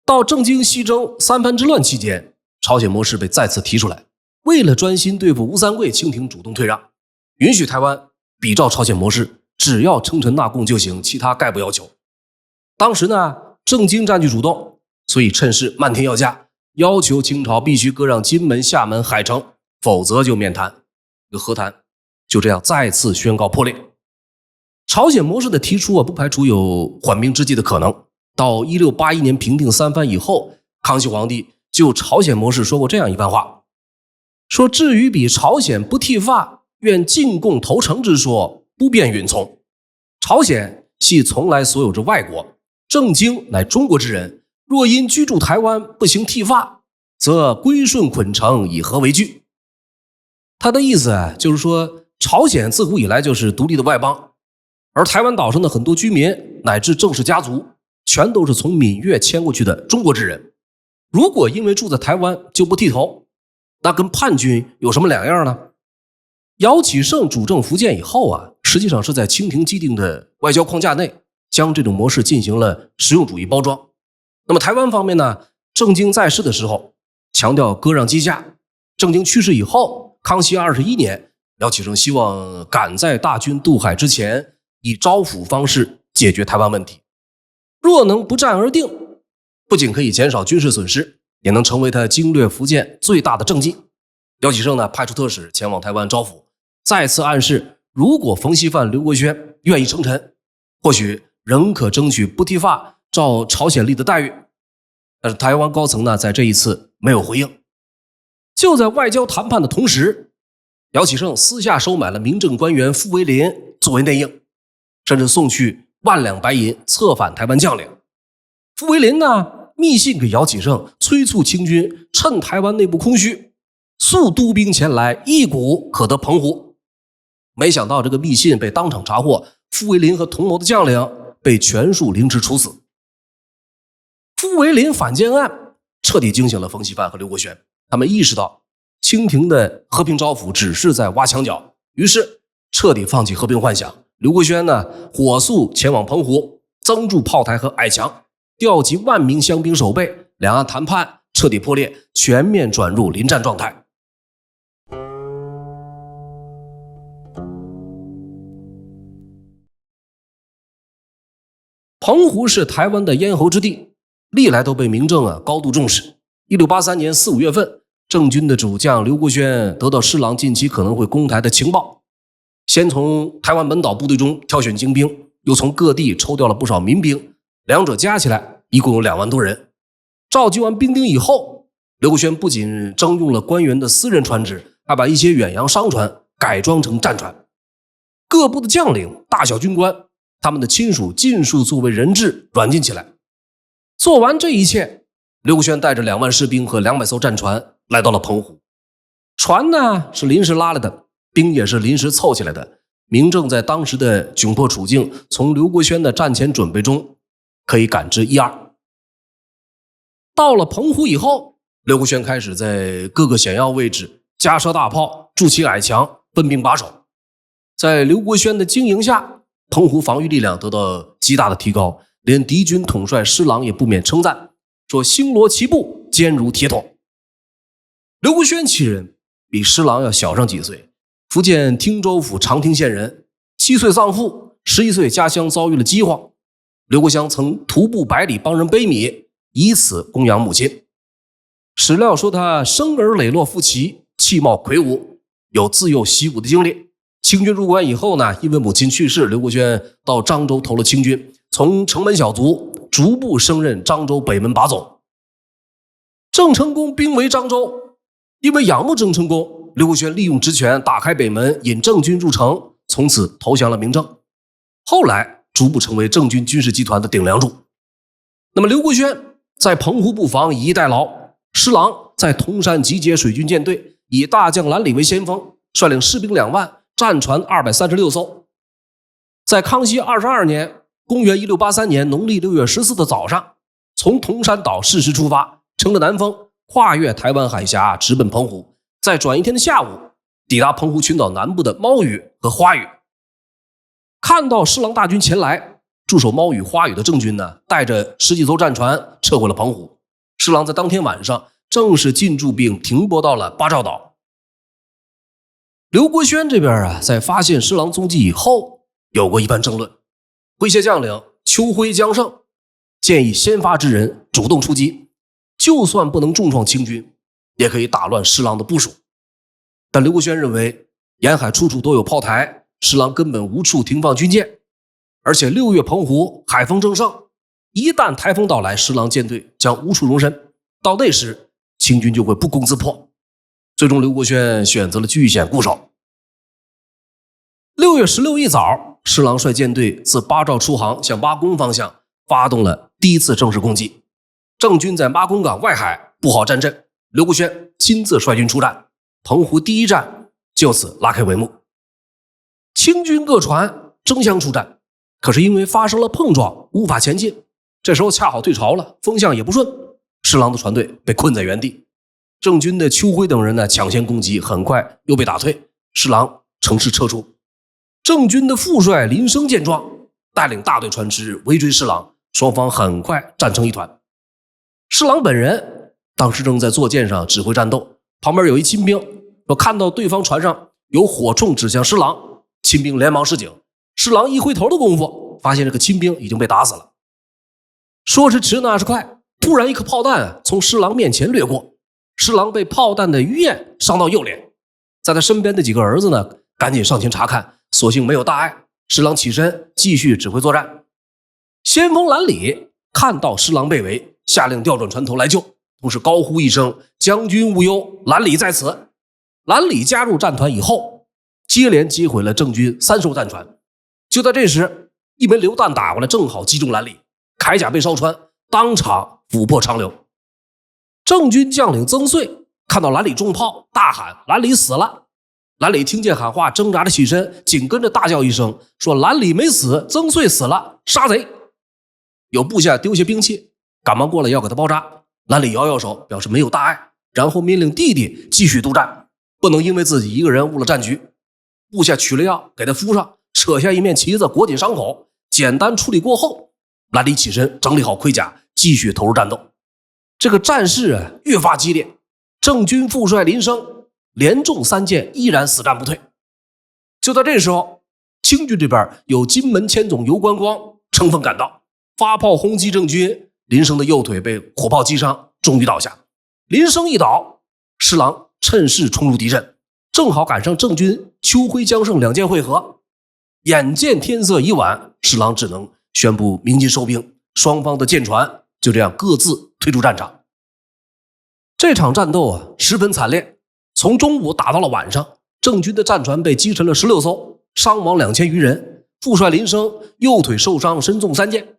到郑经西征三藩之乱期间，朝鲜模式被再次提出来，为了专心对付吴三桂，清廷主动退让。允许台湾比照朝鲜模式，只要称臣纳贡就行，其他概不要求。当时呢，郑经占据主动，所以趁势漫天要价，要求清朝必须割让金门、厦门、海城，否则就免谈。这个和谈就这样再次宣告破裂。朝鲜模式的提出不排除有缓兵之计的可能。到1681年平定三藩以后，康熙皇帝就朝鲜模式说过这样一番话，说至于比朝鲜不剃发，愿进贡投诚之说，不便允从。朝鲜系从来所有之外国，郑经乃中国之人，若因居住台湾不行剃发，则归顺捆城，以何为惧？他的意思就是说，朝鲜自古以来就是独立的外邦，而台湾岛上的很多居民乃至郑氏家族，全都是从闽粤迁过去的中国之人。如果因为住在台湾就不剃头，那跟叛军有什么两样呢？姚启圣主政福建以后实际上是在清廷既定的外交框架内，将这种模式进行了实用主义包装。那么台湾方面呢，郑经在世的时候强调割让机价，郑经去世以后，康熙21年，姚启圣希望赶在大军渡海之前，以招抚方式解决台湾问题。若能不战而定，不仅可以减少军事损失，也能成为他经略福建最大的政绩。姚启圣呢，派出特使前往台湾招抚，再次暗示，如果冯锡范、刘国轩愿意称臣，或许仍可争取不剃发照朝鲜立的待遇。但是台湾高层呢，在这一次没有回应。就在外交谈判的同时，姚启圣私下收买了民政官员傅维林作为内应，甚至送去10000两白银策反台湾将领。傅维林呢，密信给姚启圣，催促清军趁台湾内部空虚，速督兵前来，一鼓可得澎湖。没想到这个密信被当场查获，傅维林和同谋的将领被全数凌迟处死。傅维林反间案彻底惊醒了冯锡范和刘国轩，他们意识到清廷的和平招抚只是在挖墙脚，于是彻底放弃和平幻想。刘国轩呢，火速前往澎湖，增筑炮台和矮墙，调集10000名乡兵守备，两岸谈判彻底破裂，全面转入临战状态。澎湖是台湾的咽喉之地，历来都被民政高度重视。1683年4、5月份，郑军的主将刘国轩得到施琅近期可能会攻台的情报，先从台湾本岛部队中挑选精兵，又从各地抽调了不少民兵，两者加起来一共有2万多人。召集完兵丁以后，刘国轩不仅征用了官员的私人船只，还把一些远洋商船改装成战船。各部的将领、大小军官，他们的亲属尽数作为人质软禁起来。做完这一切，刘国轩带着2万士兵和200艘战船来到了澎湖。船呢是临时拉来的，兵也是临时凑起来的。民政在当时的窘迫处境，从刘国轩的战前准备中可以感知一二。到了澎湖以后，刘国轩开始在各个险要位置加设大炮，筑起矮墙，分兵把守。在刘国轩的经营下，澎湖防御力量得到极大的提高，连敌军统帅施琅也不免称赞，说星罗棋布，坚如铁桶。刘国轩其人比施琅要小上几岁，福建汀州府长汀县人，7岁丧父，11岁家乡遭遇了饥荒。刘国湘曾徒步100里帮人背米，以此供养母亲。史料说他生而磊落富奇，气貌魁梧，有自幼习武的经历。清军入关以后呢，因为母亲去世，刘国轩到漳州投了清军，从城门小卒逐步升任漳州北门把总。郑成功兵围漳州，因为仰慕郑成功，刘国轩利用职权打开北门，引郑军入城，从此投降了明政。后来逐步成为郑军军事集团的顶梁柱。那么刘国轩在澎湖布防以逸待劳，施琅在铜山集结水军舰队，以大将兰里为先锋，率领士兵2万，战船236艘。在康熙22年，公元1683年农历6月14的早上，从铜山岛适时出发，乘着南风，跨越台湾海峡，直奔澎湖。再转一天的下午，抵达澎湖群岛南部的猫屿和花屿。看到施琅大军前来，驻守猫屿、花屿的郑军呢，带着10几艘战船撤回了澎湖。施琅在当天晚上正式进驻并停泊到了巴兆岛。刘国轩这边啊，在发现施琅踪迹以后，有过一番争论。麾下将领邱辉、姜胜建议先发制人，主动出击，就算不能重创清军，也可以打乱施琅的部署。但刘国轩认为，沿海处处都有炮台，施琅根本无处停放军舰，而且6月澎湖海风正盛，一旦台风到来，施琅舰队将无处容身，到那时清军就会不攻自破。最终刘国轩选择了据险固守。6月16日一早，施琅率舰队自巴兆出航，向妈宫方向发动了第一次正式攻击。郑军在妈宫港外海布好战阵，刘国轩亲自率军出战，澎湖第一战就此拉开帷幕。清军各船争相出战，可是因为发生了碰撞，无法前进。这时候恰好退潮了，风向也不顺，施琅的船队被困在原地。郑军的邱辉等人呢，抢先攻击，很快又被打退，施琅乘势撤出。郑军的副帅林升见状，带领大队船只围追施琅，双方很快战成一团。施琅本人当时正在坐舰上指挥战斗，旁边有一亲兵说看到对方船上有火铳指向施琅，亲兵连忙示警。施琅一回头的功夫，发现这个亲兵已经被打死了。说时迟，那时快，突然一颗炮弹从施琅面前掠过，施琅被炮弹的余焰伤到右脸，在他身边的几个儿子呢，赶紧上前查看，所幸没有大碍。施琅起身继续指挥作战。先锋兰里看到施琅被围，下令调转船头来救，同时高呼一声：“将军无忧，兰里在此。”兰里加入战团以后，接连击毁了郑军3艘战船。就在这时，一枚榴弹打过来，正好击中兰里，铠甲被烧穿，当场琥珀长流。郑军将领曾穗看到兰里中炮，大喊：“兰里死了！”兰里听见喊话，挣扎着起身，紧跟着大叫一声，说：“兰里没死，曾穗死了，杀贼！”有部下丢下兵器，赶忙过来要给他包扎。兰里摇摇手，表示没有大碍，然后命令弟弟继续督战，不能因为自己一个人误了战局。部下取了药给他敷上，扯下一面旗子裹紧伤口，简单处理过后，兰里起身整理好盔甲，继续投入战斗。这个战事越发激烈，郑军副帅林升连中3箭，依然死战不退。就在这时候，清军这边有金门千总游观光乘风赶到，发炮轰击郑军。林升的右腿被火炮击伤，终于倒下。林升一倒，施琅趁势冲入敌阵，正好赶上郑军邱辉、姜胜2舰会合。眼见天色已晚，施琅只能宣布鸣金收兵，双方的舰船就这样各自退出战场。这场战斗十分惨烈，从中午打到了晚上，郑军的战船被击沉了16艘，伤亡2000余人，副帅林升右腿受伤，身中3箭。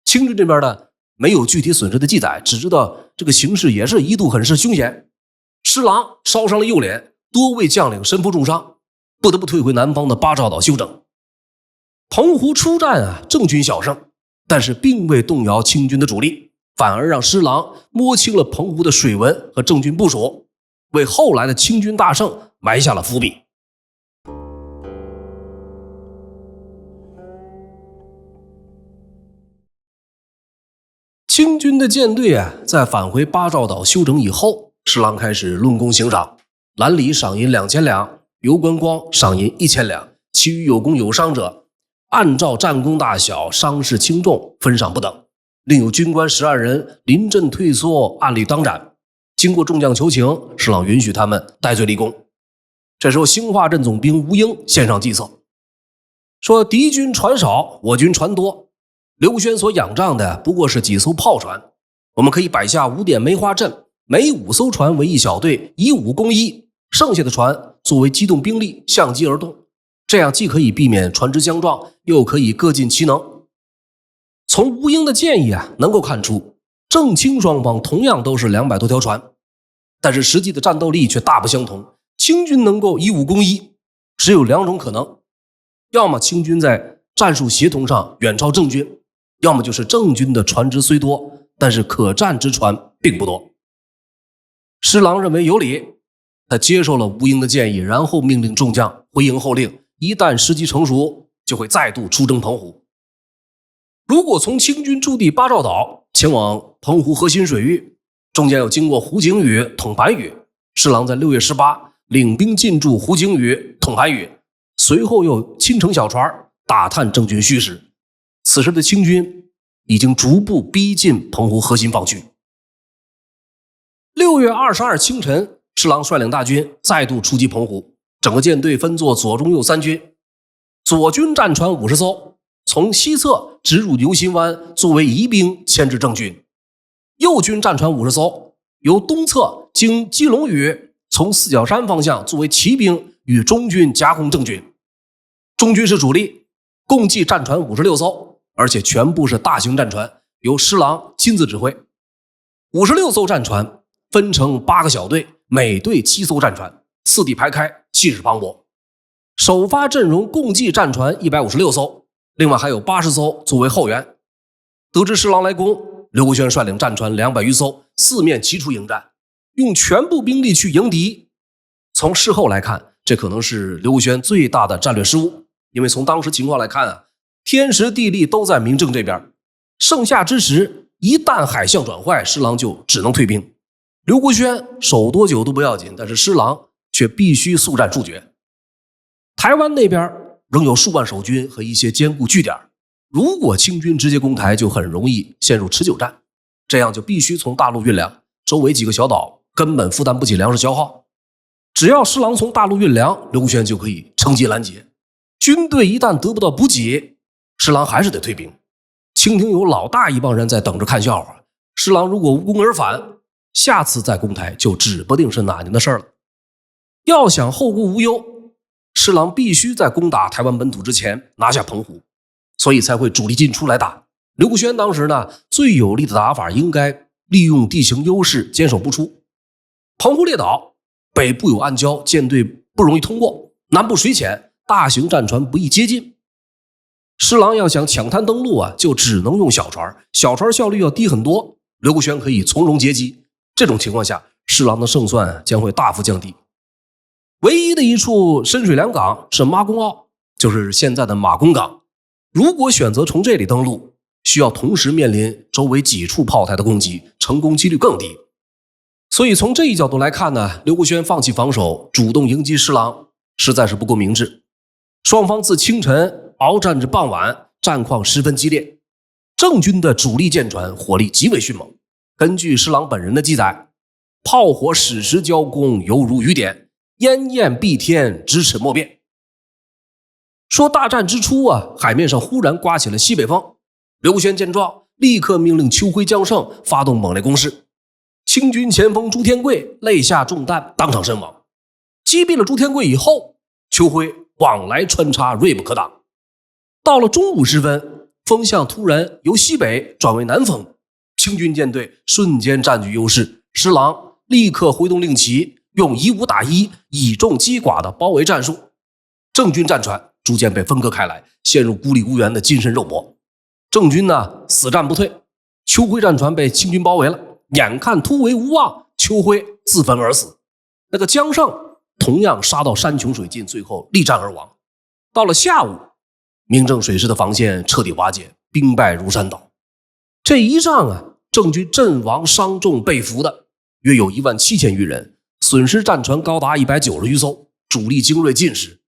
清军这边呢，没有具体损失的记载，只知道这个形势也是一度很是凶险。施琅烧伤了右脸，多位将领身负重伤，不得不退回南方的巴兆岛休整。澎湖出战郑军小胜，但是并未动摇清军的主力，反而让施琅摸清了澎湖的水文和郑军部署，为后来的清军大胜埋下了伏笔。清军的舰队在返回巴兆岛休整以后，施琅开始论功行赏，兰里赏银2000两，游观光赏银1000两，其余有功有伤者按照战功大小、伤势轻重分赏不等。另有军官12人临阵退缩，按例当斩。经过众将求情，施琅允许他们戴罪立功。这时候兴化镇总兵吴英献上计策，说敌军船少，我军船多，刘轩所仰仗的不过是几艘炮船，我们可以摆下5点梅花阵，每5艘船为1小队，以5攻1，剩下的船作为机动兵力相机而动，这样既可以避免船只相撞，又可以各尽其能。从吴英的建议能够看出，郑清双方同样都是200多条船，但是实际的战斗力却大不相同。清军能够以5攻1，只有2种可能，要么清军在战术协同上远超郑军，要么就是郑军的船只虽多，但是可战之船并不多。施琅认为有理，他接受了吴英的建议，然后命令众将回营候令，一旦时机成熟，就会再度出征澎湖。如果从清军驻地巴兆岛前往澎湖核心水域，中间要经过胡景宇、统白屿，施琅在6月18领兵进驻胡景宇、统韩宇，随后又亲乘小船打探郑军虚实。此时的清军已经逐步逼近澎湖核心防区。6月22日清晨，施琅率领大军再度出击澎湖，整个舰队分作左、中、右三军。左军战船50艘，从西侧直入牛心湾，作为疑兵牵制郑军；右军战船50艘，由东侧经基隆屿从四角山方向作为骑兵与中军夹攻郑军。中军是主力，共计战船56艘，而且全部是大型战船，由施琅亲自指挥。56艘战船分成8个小队，每队7艘战船，四地排开，气势磅礴。首发阵容共计战船156艘，另外还有80艘作为后援。得知施琅来攻，刘国轩率领战船200余艘，四面齐出迎战，用全部兵力去迎敌。从事后来看，这可能是刘国轩最大的战略失误，因为从当时情况来看天时地利都在明郑这边，盛夏之时，一旦海象转坏，施琅就只能退兵。刘国轩守多久都不要紧，但是施琅却必须速战速决。台湾那边仍有数万守军和一些坚固据点，如果清军直接攻台，就很容易陷入持久战，这样就必须从大陆运粮，周围几个小岛根本负担不起粮食消耗。只要施琅从大陆运粮，刘国轩就可以乘机拦截。军队一旦得不到补给，施琅还是得退兵。清廷有老大一帮人在等着看笑话，施琅如果无功而返，下次再攻台就指不定是哪年的事了。要想后顾无忧，施琅必须在攻打台湾本土之前拿下澎湖，所以才会主力进出来打。刘国轩当时最有力的打法应该利用地形优势坚守不出。澎湖列岛北部有暗礁，舰队不容易通过，南部水浅，大型战船不易接近。施琅要想抢滩登陆就只能用小船，小船效率要低很多，刘国轩可以从容截击。这种情况下，施琅的胜算将会大幅降低。唯一的一处深水良港是马公澳，就是现在的马公港。如果选择从这里登陆，需要同时面临周围几处炮台的攻击，成功几率更低。所以从这一角度来看刘国轩放弃防守，主动迎击施琅，实在是不够明智。双方自清晨鏖战至傍晚，战况十分激烈。郑军的主力舰船火力极为迅猛，根据施琅本人的记载，炮火矢石交攻，犹如雨点，烟焰蔽天，咫尺莫辨。说大战之初海面上忽然刮起了西北风，刘国轩见状，立刻命令邱辉、江胜发动猛烈攻势。清军前锋朱天贵肋下中弹，当场身亡。击毙了朱天贵以后，邱辉往来穿插，锐不可挡。到了中午时分，风向突然由西北转为南风，清军舰队瞬间占据优势。施琅立刻挥动令旗，用以武打一、以众击寡的包围战术。郑军战船逐渐被分割开来，陷入孤立无援的近身肉搏。郑军死战不退，邱辉战船被清军包围了，眼看突围无望，邱辉自焚而死。那个江胜同样杀到山穷水尽，最后力战而亡。到了下午，明郑水师的防线彻底瓦解，兵败如山倒。这一仗郑军阵亡伤重被俘的约有17000余人，损失战船高达190余艘，主力精锐尽失。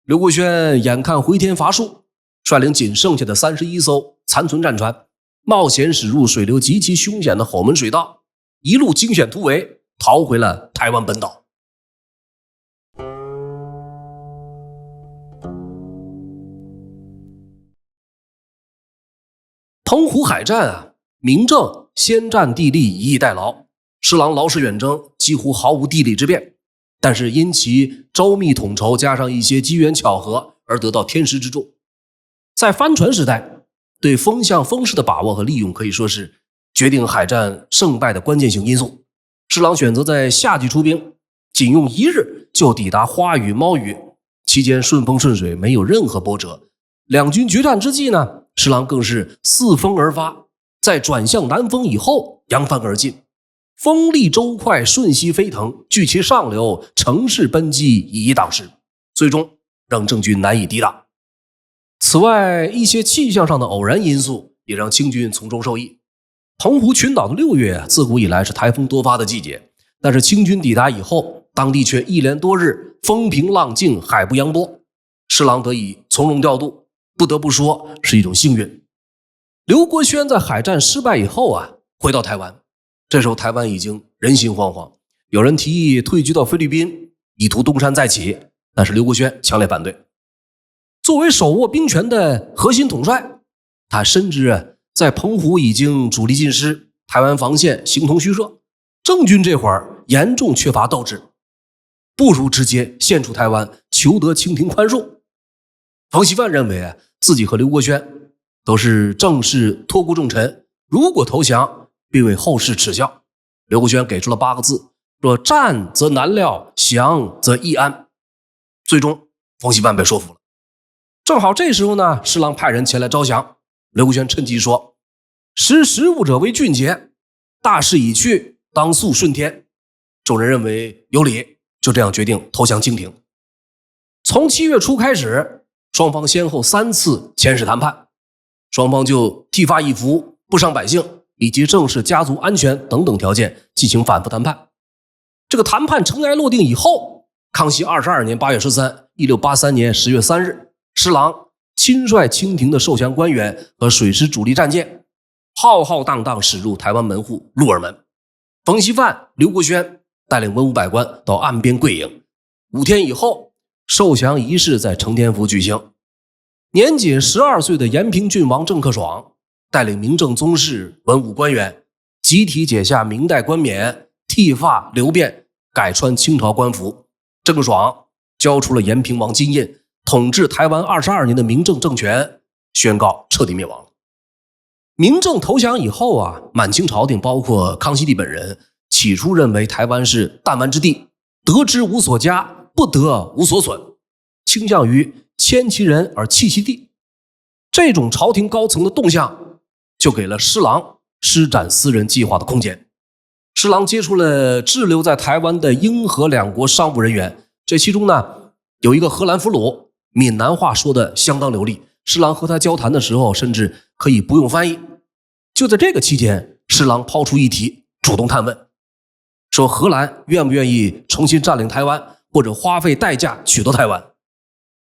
刘国轩眼看回天乏术，率领仅剩下的31艘残存战船，冒险驶入水流极其凶险的吼门水道，一路惊险突围，逃回了台湾本岛。澎湖海战明郑先占地利，以逸待劳，施琅劳师远征，几乎毫无地利之便，但是因其周密统筹，加上一些机缘巧合，而得到天时之助。在帆船时代，对风向风势的把握和利用可以说是决定海战胜败的关键性因素。施琅选择在夏季出兵，仅用1日就抵达花屿、猫屿，期间顺风顺水，没有任何波折。两军决战之际施琅更是四风而发，在转向南风以后扬帆而进，风力舟快，瞬息飞腾，据其上流，乘势奔击，以一挡十，最终让郑军难以抵挡。此外，一些气象上的偶然因素也让清军从中受益。澎湖群岛的6月自古以来是台风多发的季节，但是清军抵达以后，当地却一连多日风平浪静，海不扬波，施琅得以从容调度，不得不说是一种幸运。刘国轩在海战失败以后回到台湾，这时候台湾已经人心惶惶，有人提议退居到菲律宾，以图东山再起，但是刘国轩强烈反对。作为手握兵权的核心统帅，他深知在澎湖已经主力尽失，台湾防线形同虚设，郑军这会儿严重缺乏斗志，不如直接献出台湾，求得清廷宽恕。冯锡范认为自己和刘国轩都是正式托孤重臣，如果投降必为后世耻笑。刘国轩给出了8个字，说战则难料，降则易安。最终冯锡范被说服了。正好这时候呢，施琅派人前来招降，刘国轩趁机说，识时务者为俊杰，大势已去，当速顺天。众人认为有理，就这样决定投降清廷。从7月初开始，双方先后3次遣使谈判，双方就剃发易服、不伤百姓以及正视家族安全等等条件进行反复谈判。这个谈判尘埃落定以后，康熙22年8月13 1683年10月3日，施琅亲率清廷的受降官员和水师主力战舰浩浩荡荡驶入台湾门户鹿耳门。冯锡范、刘国轩带领文武百官到岸边跪迎。5天以后，受降仪式在承天府举行。年仅12岁的延平郡王郑克爽带领明正宗室文武官员集体解下明代冠冕，剃发留辫，改穿清朝官服。郑克爽交出了延平王金印，统治台湾22年的明郑政权宣告彻底灭亡了。明郑投降以后满清朝廷包括康熙帝本人起初认为台湾是弹丸之地，得之无所加，不得无所损，倾向于迁其人而弃其地。这种朝廷高层的动向就给了施琅施展私人计划的空间。施琅接触了滞留在台湾的英荷两国商务人员，这其中呢有一个荷兰俘虏，闽南话说的相当流利，施琅和他交谈的时候甚至可以不用翻译。就在这个期间，施琅抛出议题，主动探问，说荷兰愿不愿意重新占领台湾，或者花费代价取得台湾。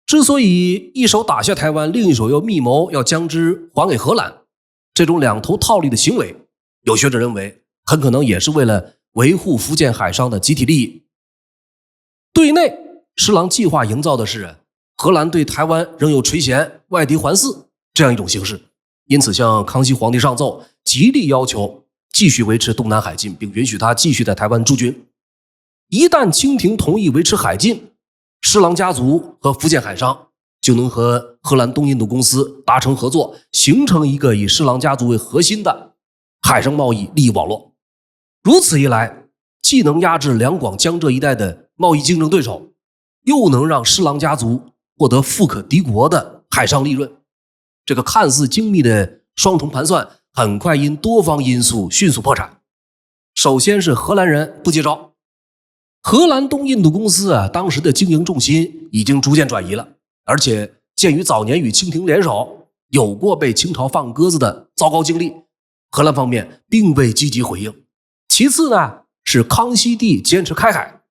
之所以一手打下台湾，另一手又密谋要将之还给荷兰，这种两头套利的行为，有学者认为很可能也是为了维护福建海商的集体利益。对内，施琅计划营造的是荷兰对台湾仍有垂涎、外敌环伺这样一种形势，因此向康熙皇帝上奏，极力要求继续维持东南海禁，并允许他继续在台湾驻军。一旦清廷同意维持海禁，施琅家族和福建海商就能和荷兰东印度公司达成合作，形成一个以施琅家族为核心的海上贸易利益网络。如此一来，既能压制两广江浙一带的贸易竞争对手，又能让施琅家族获得富可敌国的海上利润。这个看似精密的双重盘算很快因多方因素迅速破产。首先是荷兰人不接招，荷兰东印度公司当时的经营重心已经逐渐转移了，而且鉴于早年与清廷联手，有过被清朝放鸽子的糟糕经历，荷兰方面并未积极回应。其次呢，是康熙帝坚持开海，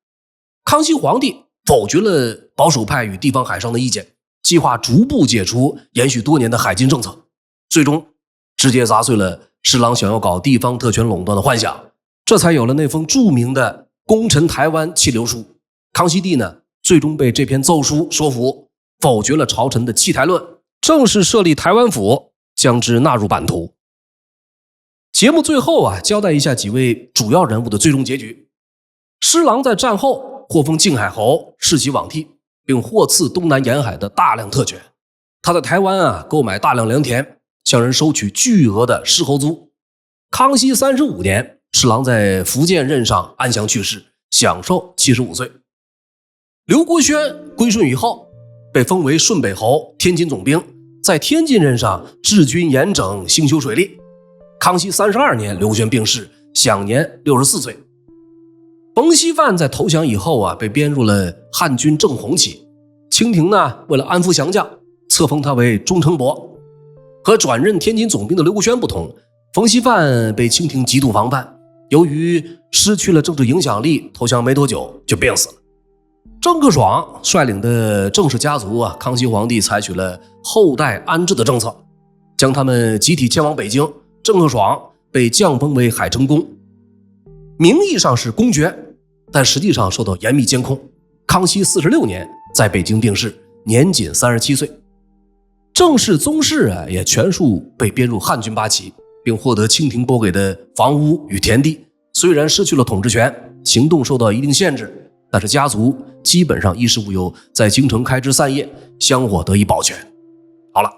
康熙皇帝否决了保守派与地方海商的意见，计划逐步解除延续多年的海禁政策，最终直接砸碎了施琅想要搞地方特权垄断的幻想，这才有了那封著名的功臣台湾弃留书。康熙帝呢，最终被这篇奏书说服，否决了朝臣的弃台论，正式设立台湾府，将之纳入版图。节目最后交代一下几位主要人物的最终结局。施琅在战后获封靖海侯，世袭罔替，并获赐东南沿海的大量特权。他在台湾购买大量良田，向人收取巨额的狮侯租。康熙35年，施琅在福建任上安详去世，享寿75岁。刘国轩归顺以后，被封为顺北侯、天津总兵，在天津任上治军严整，兴修水利。康熙32年，刘国轩病逝，享年64岁。冯锡范在投降以后被编入了汉军正红旗。清廷呢，为了安抚降将，册封他为中丞伯。和转任天津总兵的刘国轩不同，冯锡范被清廷极度防范，由于失去了政治影响力，投降没多久就病死了。郑克爽率领的郑氏家族康熙皇帝采取了后代安置的政策，将他们集体迁往北京。郑克爽被降封为海城公，名义上是公爵，但实际上受到严密监控。康熙46年在北京病逝，年仅37岁。郑氏宗室也全数被编入汉军八旗，并获得清廷拨给的房屋与田地。虽然失去了统治权，行动受到一定限制，但是家族基本上衣食无忧，在京城开枝散叶，香火得以保全。好了，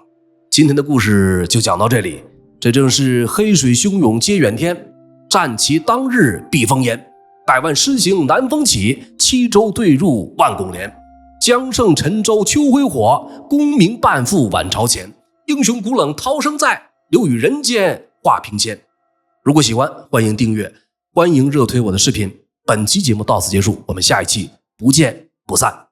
今天的故事就讲到这里。这正是黑水汹涌接远天，战旗当日避风烟。百万师行南风起，七州对入万拱连。江盛沉舟秋辉火，功名半付晚朝前。英雄骨冷涛声在，留与人间画屏仙。如果喜欢，欢迎订阅，欢迎热推我的视频。本期节目到此结束，我们下一期不见不散。